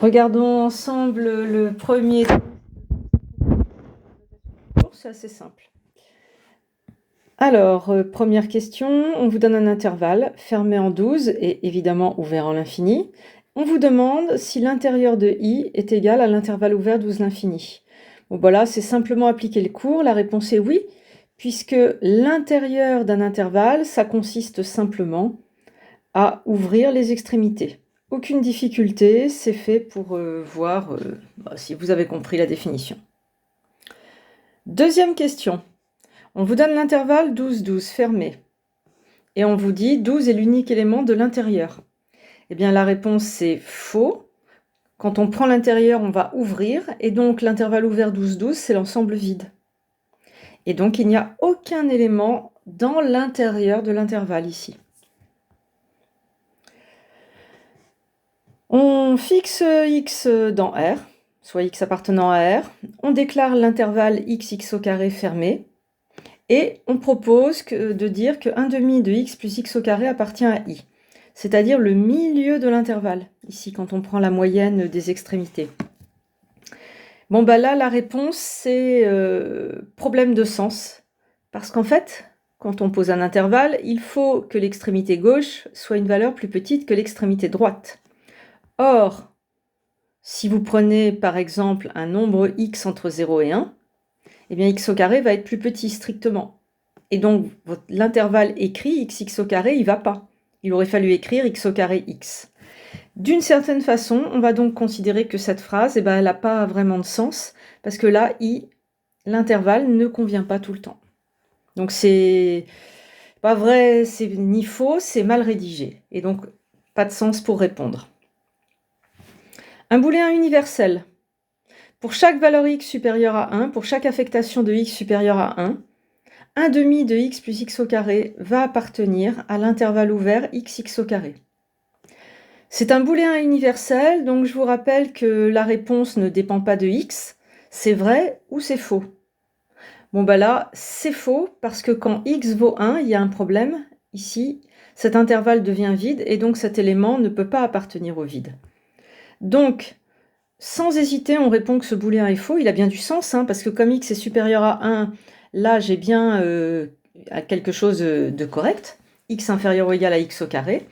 Regardons ensemble le premier cours, c'est assez simple. Alors, première question, on vous donne un intervalle fermé en 12 et évidemment ouvert en l'infini. On vous demande si l'intérieur de i est égal à l'intervalle ouvert 12 l'infini. Bon voilà, c'est simplement appliquer le cours. La réponse est oui, puisque l'intérieur d'un intervalle, ça consiste simplement à ouvrir les extrémités. Aucune difficulté, c'est fait pour voir si vous avez compris la définition. Deuxième question. On vous donne l'intervalle 12-12 fermé. Et on vous dit 12 est l'unique élément de l'intérieur. Eh bien la réponse c'est faux. Quand on prend l'intérieur, on va ouvrir. Et donc l'intervalle ouvert 12-12, c'est l'ensemble vide. Et donc il n'y a aucun élément dans l'intérieur de l'intervalle ici. On fixe x dans R, soit x appartenant à R. On déclare l'intervalle x au carré fermé. Et on propose de dire que 1/2 de x plus x au carré appartient à i. C'est-à-dire le milieu de l'intervalle, ici, quand on prend la moyenne des extrémités. Bon, bah là, la réponse, c'est problème de sens. Parce qu'en fait, quand on pose un intervalle, il faut que l'extrémité gauche soit une valeur plus petite que l'extrémité droite. Or, si vous prenez, par exemple, un nombre x entre 0 et 1, eh bien, x au carré va être plus petit, strictement. Et donc, l'intervalle écrit x au carré, il ne va pas. Il aurait fallu écrire x au carré x. D'une certaine façon, on va donc considérer que cette phrase, elle n'a pas vraiment de sens, parce que là, l'intervalle ne convient pas tout le temps. Donc, c'est pas vrai, c'est ni faux, c'est mal rédigé. Et donc, pas de sens pour répondre. Un booléen universel. Pour chaque valeur x supérieure à 1, pour chaque affectation de x supérieure à 1, 1/2 de x plus x au carré va appartenir à l'intervalle ouvert x au carré. C'est un booléen universel, donc je vous rappelle que la réponse ne dépend pas de x. C'est vrai ou c'est faux? Bon bah là, c'est faux parce que quand x vaut 1, il y a un problème. Ici, cet intervalle devient vide et donc cet élément ne peut pas appartenir au vide. Donc, sans hésiter, on répond que ce booléen est faux. Il a bien du sens, parce que comme x est supérieur à 1, là j'ai bien quelque chose de correct. X inférieur ou égal à x au carré.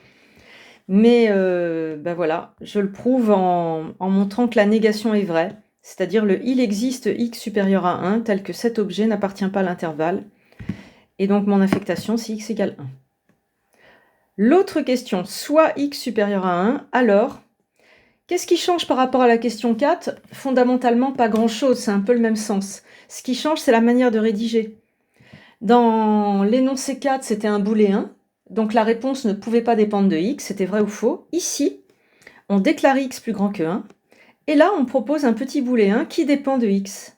Mais ben voilà, je le prouve en montrant que la négation est vraie. C'est-à-dire il existe x supérieur à 1 tel que cet objet n'appartient pas à l'intervalle. Et donc mon affectation c'est x égale 1. L'autre question, soit x supérieur à 1, alors... Qu'est-ce qui change par rapport à la question 4? Fondamentalement, pas grand-chose, c'est un peu le même sens. Ce qui change, c'est la manière de rédiger. Dans l'énoncé 4, c'était un booléen, donc la réponse ne pouvait pas dépendre de x, c'était vrai ou faux. Ici, on déclare x plus grand que 1, et là, on propose un petit booléen qui dépend de x.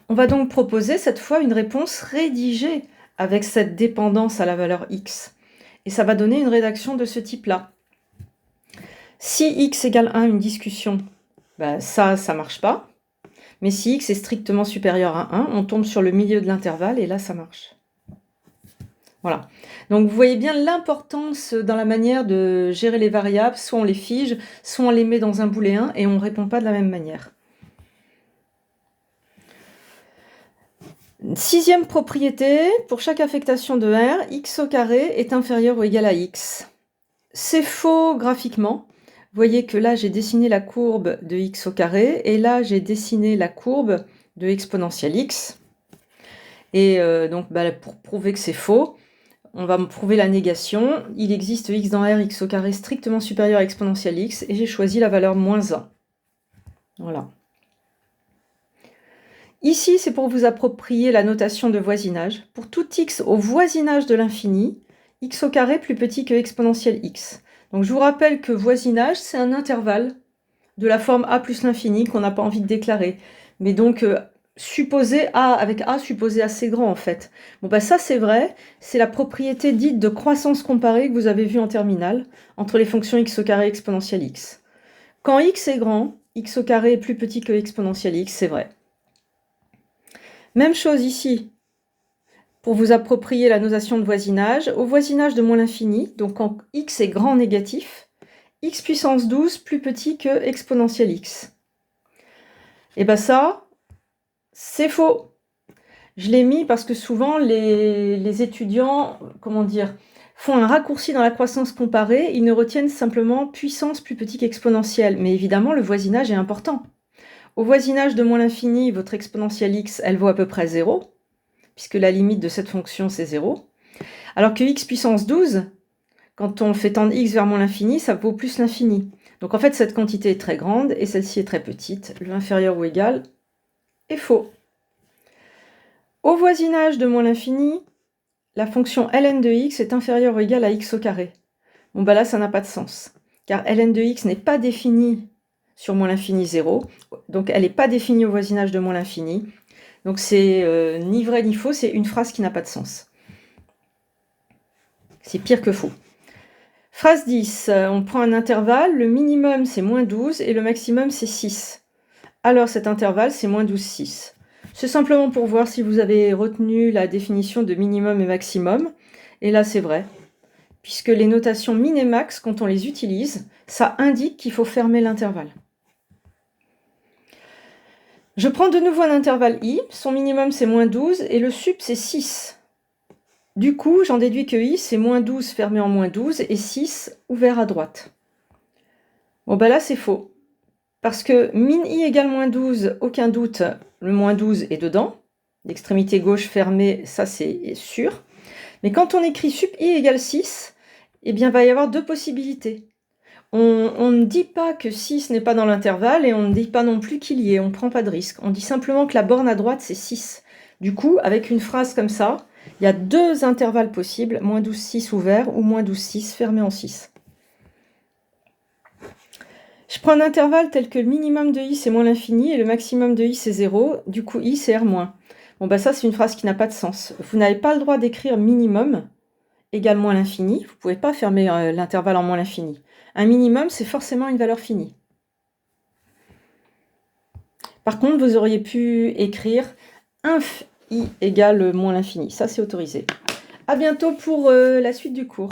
On va donc proposer cette fois une réponse rédigée avec cette dépendance à la valeur x. Et ça va donner une rédaction de ce type-là. Si x égale 1, une discussion, ben ça marche pas. Mais si x est strictement supérieur à 1, on tombe sur le milieu de l'intervalle et là, ça marche. Voilà. Donc, vous voyez bien l'importance dans la manière de gérer les variables. Soit on les fige, soit on les met dans un booléen et on ne répond pas de la même manière. Sixième propriété, pour chaque affectation de R, x au carré est inférieur ou égal à x. C'est faux graphiquement. Vous voyez que là, j'ai dessiné la courbe de x au carré, et là, j'ai dessiné la courbe de exponentielle x. Et donc, pour prouver que c'est faux, on va me prouver la négation. Il existe x dans R, x au carré strictement supérieur à exponentielle x, et j'ai choisi la valeur moins 1. Voilà. Ici, c'est pour vous approprier la notation de voisinage. Pour tout x au voisinage de l'infini, x au carré plus petit que exponentielle x. Donc je vous rappelle que voisinage, c'est un intervalle de la forme a plus l'infini qu'on n'a pas envie de déclarer. Mais donc, supposé a, avec a supposé assez grand en fait. Bon bah ça c'est vrai, c'est la propriété dite de croissance comparée que vous avez vue en terminale, entre les fonctions x au carré et exponentielle x. Quand x est grand, x au carré est plus petit que exponentielle x, c'est vrai. Même chose ici, pour vous approprier la notation de voisinage. Au voisinage de moins l'infini, donc quand x est grand négatif, x puissance 12 plus petit que exponentielle x. Et bien ça, c'est faux. Je l'ai mis parce que souvent les étudiants, comment dire, font un raccourci dans la croissance comparée, ils ne retiennent simplement puissance plus petit qu'exponentielle. Mais évidemment, le voisinage est important. Au voisinage de moins l'infini, votre exponentielle x, elle vaut à peu près 0, puisque la limite de cette fonction, c'est 0. Alors que x puissance 12, quand on fait tendre x vers moins l'infini, ça vaut plus l'infini. Donc en fait, cette quantité est très grande et celle-ci est très petite. Le inférieur ou égal est faux. Au voisinage de moins l'infini, la fonction ln de x est inférieure ou égale à x au carré. Bon bah là, ça n'a pas de sens, car ln de x n'est pas définie sur moins l'infini 0, donc elle n'est pas définie au voisinage de moins l'infini. Donc c'est ni vrai ni faux, c'est une phrase qui n'a pas de sens. C'est pire que faux. Phrase 10, on prend un intervalle, le minimum c'est moins 12 et le maximum c'est 6. Alors cet intervalle c'est moins 12, 6. C'est simplement pour voir si vous avez retenu la définition de minimum et maximum. Et là c'est vrai, puisque les notations min et max, quand on les utilise, ça indique qu'il faut fermer l'intervalle. Je prends de nouveau un intervalle i, son minimum c'est moins 12 et le sup c'est 6. Du coup, j'en déduis que i c'est moins 12 fermé en moins 12 et 6 ouvert à droite. Bon ben là c'est faux, parce que min i égale moins 12, aucun doute, le moins 12 est dedans. L'extrémité gauche fermée, ça c'est sûr. Mais quand on écrit sup i égale 6, eh bien il va y avoir deux possibilités. On ne dit pas que 6 n'est pas dans l'intervalle et on ne dit pas non plus qu'il y est, on ne prend pas de risque. On dit simplement que la borne à droite, c'est 6. Du coup, avec une phrase comme ça, il y a deux intervalles possibles, moins 12, 6 ouvert ou moins 12, 6 fermé en 6. Je prends un intervalle tel que le minimum de i, c'est moins l'infini et le maximum de i, c'est 0. Du coup, i, c'est r-. Bon, bah ça, c'est une phrase qui n'a pas de sens. Vous n'avez pas le droit d'écrire minimum égale moins l'infini. Vous ne pouvez pas fermer l'intervalle en moins l'infini. Un minimum, c'est forcément une valeur finie. Par contre, vous auriez pu écrire inf i égale moins l'infini. Ça, c'est autorisé. À bientôt pour la suite du cours.